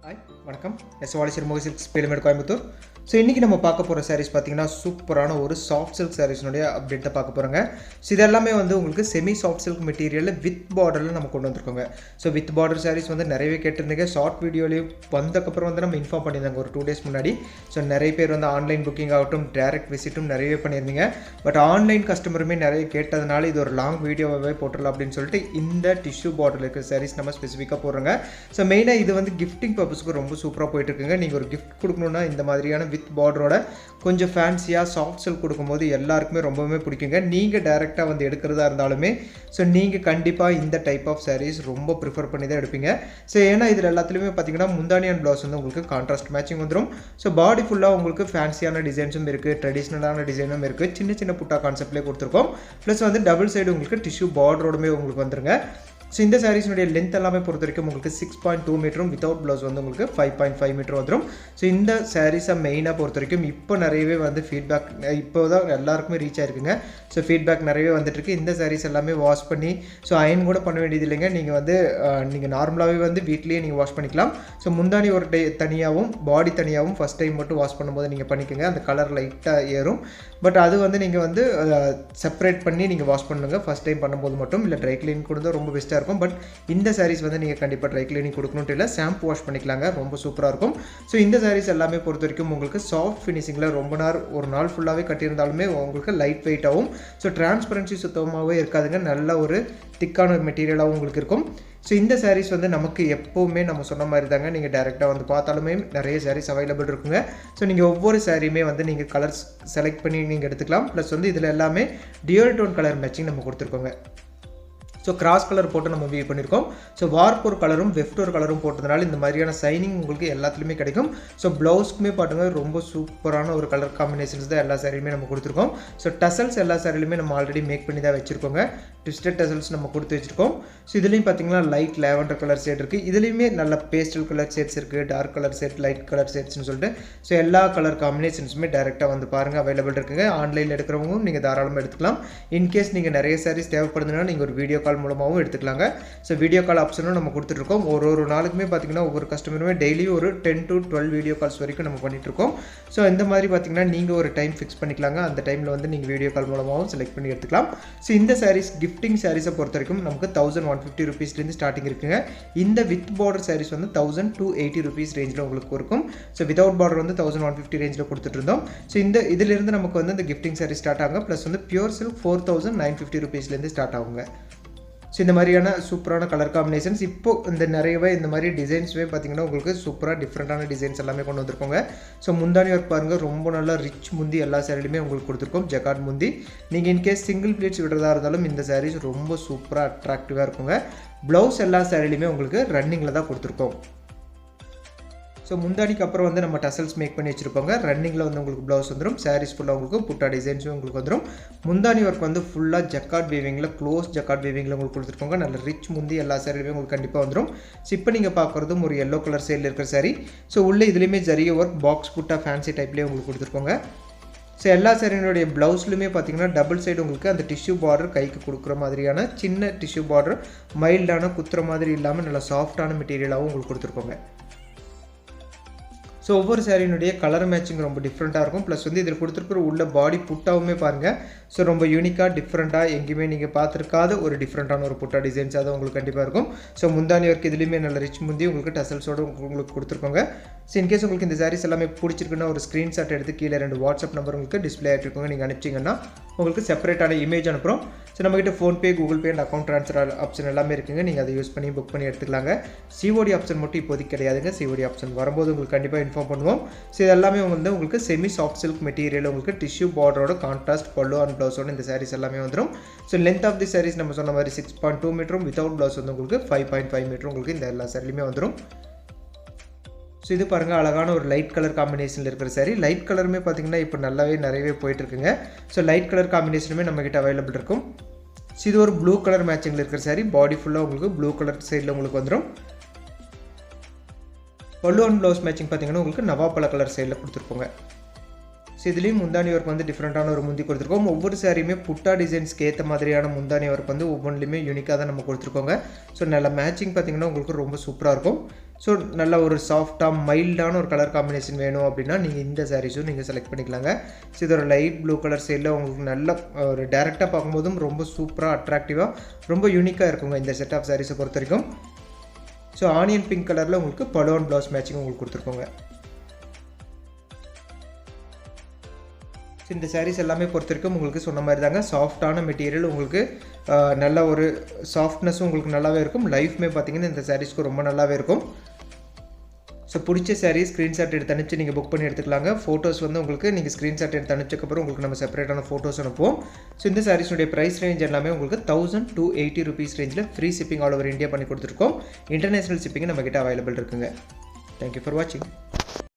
Hi வணக்கம். எஸ்வாலி சிறுமுக silks Peelamedu Coimbatore. So இன்றைக்கி நம்ம பார்க்க போகிற சாரீஸ் பார்த்திங்கன்னா சூப்பரான ஒரு சாஃப்ட் சில்க் சாரீஸ்னுடைய அப்டேட்டை பார்க்க போகிறோங்க. ஸோ இதெல்லாமே வந்து உங்களுக்கு செமி சாஃப்ட் சில்க் மெட்டீரியலில் வித் பார்டரில் நம்ம கொண்டு வந்திருக்கோங்க. ஸோ வித் பார்டர் சாரீஸ் வந்து நிறையவே கேட்டிருந்தீங்க. ஷார்ட் வீடியோலேயே வந்ததுக்கப்புறம் வந்து நம்ம இன்ஃபார்ம் பண்ணியிருந்தாங்க ஒரு 2 days முன்னாடி. ஸோ நிறைய பேர் வந்து ஆன்லைன் புக்கிங் ஆகட்டும் டேரக்ட் விசிட்டும் நிறையவே பண்ணியிருந்தீங்க. பட் ஆன்லைன் கஸ்டமருமே நிறைய கேட்டதுனால இது ஒரு லாங் வீடியோவாகவே போட்டுடலாம் அப்படின்னு சொல்லிட்டு இந்த டிஷ்யூ பார்டரில் இருக்கிற சாரீஸ் நம்ம ஸ்பெசிஃபிக்காக போடுறோங்க. ஸோ மெயினாக இது வந்து கிஃப்டிங் பர்பஸ்க்கு ரொம்ப சூப்பராக போயிட்டுருக்குங்க. நீங்கள் ஒரு கிஃப்ட் கொடுக்கணுன்னா இந்த மாதிரியான வித் பார்டரோட கொஞ்சம் ஃபேன்சியாக சாஃப்ட் சில்க் கொடுக்கும்போது எல்லாருக்குமே ரொம்பவே பிடிக்குங்க. நீங்கள் டைரெக்டாக வந்து எடுக்கிறதா இருந்தாலுமே ஸோ நீங்கள் கண்டிப்பாக இந்த டைப் ஆஃப் சாரீஸ் ரொம்ப ப்ரிஃபர் பண்ணி தான் எடுப்பீங்க. ஸோ ஏன்னா இதில் எல்லாத்துலேயுமே பார்த்தீங்கன்னா முந்தானி அண்ட் ப்ளவுஸ் வந்து உங்களுக்கு கான்ட்ராஸ்ட் மேட்சிங் வந்துடும். ஸோ பாடி ஃபுல்லாக உங்களுக்கு ஃபேன்சியான டிசைன்ஸும் இருக்குது, ட்ரெடிஷ்னலான டிசைனும் இருக்குது, சின்ன சின்ன புட்டா கான்செப்ட்லேயே கொடுத்துருக்கோம். ப்ளஸ் வந்து டபுள் சைடு உங்களுக்கு டிஷ்யூ பார்டரோடுமே உங்களுக்கு வந்துருங்க. ஸோ இந்த சாரீஸ்னுடைய லென்த் எல்லாமே பொறுத்த வரைக்கும் உங்களுக்கு 6.2 மீட்டரும் வித்தவுட் ப்ளவுஸ் வந்து உங்களுக்கு 5.5 மீட்டர் வந்துடும். ஸோ இந்த சாரீஸை மெயினாக பொறுத்த வரைக்கும் இப்போ நிறையவே வந்து ஃபீட்பேக் இப்போ தான் எல்லாருக்குமே ரீச் ஆயிருக்குங்க. ஸோ ஃபீட்பேக் நிறையவே வந்துட்டுருக்கு. இந்த சாரீஸ் எல்லாமே வாஷ் பண்ணி ஸோ அயன் கூட பண்ண வேண்டியது இல்லைங்க. நீங்கள் வந்து நீங்கள் நார்மலாகவே வந்து வீட்லேயே நீங்கள் வாஷ் பண்ணிக்கலாம். ஸோ முந்தானி ஒரு தனியாகவும் பாடி தனியாகவும் ஃபஸ்ட் டைம் மட்டும் வாஷ் பண்ணும்போது நீங்கள் பண்ணிக்கோங்க. அந்த கலர் லைட்டாக ஏறும். பட் அது வந்து நீங்கள் வந்து செப்பரேட் பண்ணி நீங்கள் வாஷ் பண்ணுங்க ஃபஸ்ட் டைம் பண்ணும்போது மட்டும். இல்லை ட்ரை கிளீன் கொடுத்தா ரொம்ப பெஸ்ட்டாக இருக்கும். பட் இந்த சாரீஸ் வந்து நீங்கள் கண்டிப்பாக ட்ரை கிளீனிங் கொடுக்கணுன்ட்டு இல்லை, ஷாம்பு வாஷ் பண்ணிக்கலாங்க, ரொம்ப சூப்பராக இருக்கும். ஸோ இந்த சாரீஸ் எல்லாமே பொறுத்த வரைக்கும் உங்களுக்கு சாஃப்ட் ஃபினிஷிங்கில் ரொம்ப ஒரு நாள் ஃபுல்லாகவே கட்டியிருந்தாலுமே உங்களுக்கு லைட் வெயிட்டாகவும் ஸோ டிரான்ஸ்பரன்சி சுத்தமாகவே இருக்காதுங்க. நல்ல ஒரு திக்கான மெட்டீரியலாகவும் உங்களுக்கு இருக்கும். ஸோ இந்த சாரீஸ் வந்து நமக்கு எப்போவுமே நம்ம சொன்ன மாதிரி தாங்க. நீங்கள் டேரெக்டாக வந்து பார்த்தாலுமே நிறைய சாரீஸ் அவைலபிள் இருக்குங்க. ஸோ நீங்கள் ஒவ்வொரு சாரியுமே வந்து நீங்கள் கலர்ஸ் செலக்ட் பண்ணி நீங்கள் எடுத்துக்கலாம். ப்ளஸ் வந்து இதில் எல்லாமே டியூல் டோன் கலர் மேட்சிங் நம்ம கொடுத்துருக்கோங்க. ஸோ கிராஸ் கலர் போட்டு நம்ம வியூ பண்ணியிருக்கோம். ஸோ வார்ப் ஒரு கலரும் வெஃப்ட் ஒரு கலரும் போட்டதுனால இந்த மாதிரியான சைனிங் உங்களுக்கு எல்லாத்துலேயுமே கிடைக்கும். ஸோ ப்ளவுஸ்க்குமே பாட்டுங்க ரொம்ப சூப்பரான ஒரு கலர் காம்பினேஷன்ஸ் தான் எல்லா சாரியுமே நம்ம கொடுத்துருக்கோம். ஸோ டசல்ஸ் எல்லா சாரிலுமே நம்ம ஆல்ரெடி மேக் பண்ணி தான் வச்சுருக்கோங்க. ட்விஸ்டட் டசல்ஸ் நம்ம கொடுத்து வச்சுருக்கோம். ஸோ இதுலேயும் பார்த்தீங்கன்னா லைட் லேவண்டர் கலர் ஷேட் இருக்குது. இதுலேயுமே நல்ல பேஸ்டல் கலர் ஷேட்ஸ் இருக்குது, dark colour shade, light colour ஷேட்ஸ்னு சொல்லிட்டு ஸோ எல்லா கலர் காம்பினேஷன்ஸுமே டேரெக்டாக வந்து பாருங்கள் அவைலபிள் இருக்குங்க. ஆன்லைனில் எடுக்கிறவங்களும் நீங்கள் தாராளமாக எடுத்துக்கலாம். இன்கேஸ் நீங்கள் நிறைய சாரீஸ் தேவைப்படுதுன்னா நீங்கள் ஒரு வீடியோ கால் மூலமாகவும் எடுத்துக்கலாங்க. ஸோ வீடியோ கால் ஆப்ஷனும் நம்ம கொடுத்துட்ருக்கோம். ஒரு நாளுக்குமே பார்த்தீங்கன்னா ஒவ்வொரு கஸ்டமருமே டெய்லி ஒரு 10 to 12 வீடியோ கால்ஸ் வரைக்கும் நம்ம பண்ணிகிட்ருக்கோம். ஸோ இந்த மாதிரி பார்த்தீங்கன்னா நீங்கள் ஒரு டைம் ஃபிக்ஸ் பண்ணிக்கலாங்க. அந்த டைமில் வந்து நீங்கள் வீடியோ கால் மூலமாகவும் செலக்ட் பண்ணி எடுத்துக்கலாம். ஸோ இந்த சாரீஸ் கிஃப்டிங் சாரீஸை பொறுத்த வரைக்கும் நமக்கு 1150 rupeesலேருந்து ஸ்டார்டிங் இருக்குங்க. இந்த வித் பார்டர் சாரீஸ் வந்து 1280 rupees ரேஞ்சில் உங்களுக்கு இருக்கும். ஸோ வித்தவுட் பார்டர் வந்து 1150 ரேஞ்சில் கொடுத்துட்ருந்தோம். ஸோ இதிலிருந்து நமக்கு வந்து இந்த கிஃப்டிங் சாரீ ஸ்டார்ட் ஆகுங்க. ப்ளஸ் வந்து பியூர் சில்க் 4950 rupeesலேருந்து ஸ்டார்ட் ஆகுங்க. ஸோ இந்த மாதிரியான சூப்பரான கலர் காம்பினேஷன்ஸ் இப்போது இந்த நிறையவே இந்த மாதிரி டிசைன்ஸுமே பார்த்திங்கன்னா உங்களுக்கு சூப்பராக டிஃப்ரெண்ட்டான டிசைன்ஸ் எல்லாமே கொண்டு வந்திருக்கோங்க. ஸோ முந்தானி ஒர்க் பாருங்கள், ரொம்ப நல்லா ரிச் முந்தி எல்லா சாரிலையுமே உங்களுக்கு கொடுத்துருக்கோம். ஜக்கார்ட் முந்தி. நீங்கள் இன்கேஸ் சிங்கிள் ப்ளீட்ஸ் விடுறதா இருந்தாலும் இந்த சாரீஸ் ரொம்ப சூப்பராக அட்ராக்டிவாக இருக்குங்க. ப்ளவுஸ் எல்லா சாரிலையுமே உங்களுக்கு ரன்னிங்கில் தான் கொடுத்துருக்கோம். ஸோ முந்தானிக்கு அப்புறம் வந்து நம்ம டசல்ஸ் மேக் பண்ணி வச்சுருப்பாங்க. ரன்னிங்கில் வந்து உங்களுக்கு ப்ளவுஸ் வந்துடும். சாரீஸ் ஃபுல்லாக உங்களுக்கு புட்டா டிசைன்ஸும் உங்களுக்கு வந்துடும். முந்தானி ஒர்க் வந்து ஃபுல்லாக ஜக்கார்ட் வீவிங்கில் க்ளோஸ் ஜக்கார்ட் வீவிங்கில் உங்களுக்கு கொடுத்துருப்பாங்க. நல்ல ரிச் முந்தி எல்லா சாரிலையுமே உங்களுக்கு கண்டிப்பாக வந்துடும். ஸோ இப்போ நீங்கள் பார்க்குறதும் ஒரு எல்லோ கலர் சைடில் இருக்கிற சாரி. ஸோ உள்ளே இதுலேயுமே ஜரிய ஒர்க் பாக்ஸ் புட்டா ஃபேன்சி டைப்லேயே உங்களுக்கு கொடுத்துருக்கோங்க. ஸோ எல்லா சாரியினுடைய ப்ளவுஸ்லுமே பார்த்தீங்கன்னா டபுள் சைடு உங்களுக்கு அந்த டிஷ்யூ பார்டர் கைக்கு கொடுக்குற மாதிரியான சின்ன டிஷ்யூ பார்டர் மைல்டான குத்துற மாதிரி இல்லாமல் நல்லா சாஃப்டான மெட்டீரியலாகவும் உங்களுக்கு கொடுத்துருக்கோங்க. ஸோ ஒவ்வொரு சாரியினுடைய கலர் மேட்சிங் ரொம்ப டிஃப்ரெண்ட்டாக இருக்கும். ப்ளஸ் வந்து இதில் கொடுத்துருக்குற உள்ள பாடி புட்டாவுமே பாருங்கள். ஸோ ரொம்ப யூனிக்காக டிஃப்ரெண்ட்டாக எங்கேயுமே நீங்கள் பார்த்துருக்காத ஒரு டிஃப்ரெண்ட்டான ஒரு புட்டா டிசைன்ஸ் அது உங்களுக்கு கண்டிப்பாக இருக்கும். ஸோ முந்தானி ஒர்க் இதுலேயுமே நல்ல ரிச் முந்தி உங்களுக்கு டசல்ஸோடு உங்களுக்கு கொடுத்துருக்கோங்க. ஸோ இன்கேஸ் உங்களுக்கு இந்த சாரீஸ் எல்லாமே பிடிச்சிருக்குன்னா ஒரு ஸ்க்ரீன்ஷாட் எடுத்து கீழே 2 வாட்ஸ்அப் நம்பர் உங்களுக்கு டிஸ்பிளே ஆகிட்டுருக்கோங்க. நீங்கள் அனுப்பிச்சிங்கன்னா உங்களுக்கு செப்பரேட்டான இமேஜ் அனுப்புகிறோம். ஸோ நம்மகிட்ட PhonePe, Google pay and account transfer option எல்லாமே இருக்குங்க. நீங்கள் அதை யூஸ் பண்ணி புக் பண்ணி எடுத்துக்கலாங்க. சிஓடி ஆப்ஷன் மட்டும் இப்போதைக்கு கிடையாதுங்க. சிஓடி ஆப்ஷன் வரும்போது உங்களுக்கு கண்டிப்பாக இன்ஃபார்ம் பண்ணுவோம். ஸோ இது எல்லாமே வந்து உங்களுக்கு செமி சாஃப்ட் சில்க் மெட்டீரியல் உங்களுக்கு டிஷ்யூ பார்டரோட கான்ட்ராஸ்ட் பல்லு அண்ட் ப்ளவுஸோட இந்த சாரீஸ் எல்லாமே வந்துடும். So length of the saris நம்ம சொன்ன மாதிரி 6.2 மீட்டரும் வித்தவுட் ப்ளவுஸ் வந்து உங்களுக்கு 5.5 மீட்டரும் உங்களுக்கு இந்த எல்லா சாரிலையுமே வந்துடும். ஸோ இது பாருங்கள் அழகான ஒரு லைட் கலர் காம்பினேஷனில் இருக்கிற சாரி. லைட் கலருமே பார்த்திங்கன்னா இப்போ நல்லாவே நிறையவே போயிட்டுருக்குங்க. ஸோ லைட் கலர் காம்பினேஷனுமே நம்மக்கிட்ட அவைலபிள் இருக்கும். ஸோ இது ஒரு ப்ளூ கலர் மேட்சிங்கில் இருக்கிற சாரி. பாடி ஃபுல்லாக உங்களுக்கு ப்ளூ கலர் சைடில் உங்களுக்கு வந்துடும். பல்லு அண்ட் ப்ளவுஸ் மேட்சிங் பார்த்திங்கன்னா உங்களுக்கு நவாப்பழ கலர் சைடில் கொடுத்துருப்போங்க. ஸோ இதுலேயும் முந்தானி ஒர்க் வந்து டிஃப்ரெண்ட்டான ஒரு முந்தி கொடுத்துருக்கோம். ஒவ்வொரு சாரியுமே புட்டா டிசைன்ஸ்க்கு ஏற்ற மாதிரியான முந்தானி ஒர்க் வந்து ஒவ்வொன்றுலையுமே யூனிக்காக தான் நம்ம கொடுத்துருக்கோங்க. ஸோ நல்ல மேட்சிங் பார்த்திங்கன்னா உங்களுக்கு ரொம்ப சூப்பராக இருக்கும். ஸோ நல்ல ஒரு சாஃப்டாக மைல்டான ஒரு கலர் காம்பினேஷன் வேணும் அப்படின்னா நீங்கள் இந்த சாரீஸும் நீங்கள் செலக்ட் பண்ணிக்கலாங்க. ஸோ இது ஒரு லைட் ப்ளூ கலர் சைடில் உங்களுக்கு நல்ல ஒரு டேரெக்டாக பார்க்கும்போதும் ரொம்ப சூப்பராக அட்ராக்டிவாக ரொம்ப யூனிக்காக இருக்குங்க இந்த செட் ஆஃப் சாரீஸை பொறுத்த வரைக்கும். ஸோ ஆனியன் பிங்க் கலரில் உங்களுக்கு பலோன் ப்ளவுஸ் மேட்சிங் உங்களுக்கு கொடுத்துருக்கோங்க. இந்த சாரீஸ் எல்லாமே பொறுத்த வரைக்கும் உங்களுக்கு சொன்ன மாதிரி தாங்க சாஃப்டான மெட்டீரியல், உங்களுக்கு நல்ல ஒரு சாஃப்ட்னஸும் உங்களுக்கு நல்லாவே இருக்கும். லைஃப்மே பார்த்தீங்கன்னா இந்த சாரீஸ்க்கு ரொம்ப நல்லாவே இருக்கும். ஸோ பிடிச்ச சாரீ ஸ்க்ரீன்ஷாட் எடுத்து அனுப்பிச்சு நீங்கள் புக் பண்ணி எடுத்துக்கலாங்க. ஃபோட்டோஸ் வந்து உங்களுக்கு நீங்கள் ஸ்க்ரீன்ஷாட் எடுத்து அனுப்பிச்சக்கப்புறம் உங்களுக்கு நம்ம செப்பரேட்டான ஃபோட்டோஸ் அனுப்புவோம். ஸோ இந்த சாரீஸுடைய ப்ரைஸ் ரேஞ்ச் எல்லாமே உங்களுக்கு 1280 rupees ரேஞ்சில் free shipping all over India பண்ணி கொடுத்துருக்கோம். இன்டர்நேஷனல் ஷிப்பிங் நம்மக்கிட்ட அவைலபிள் இருக்குங்க. தேங்க்யூ ஃபார் வாட்சிங்.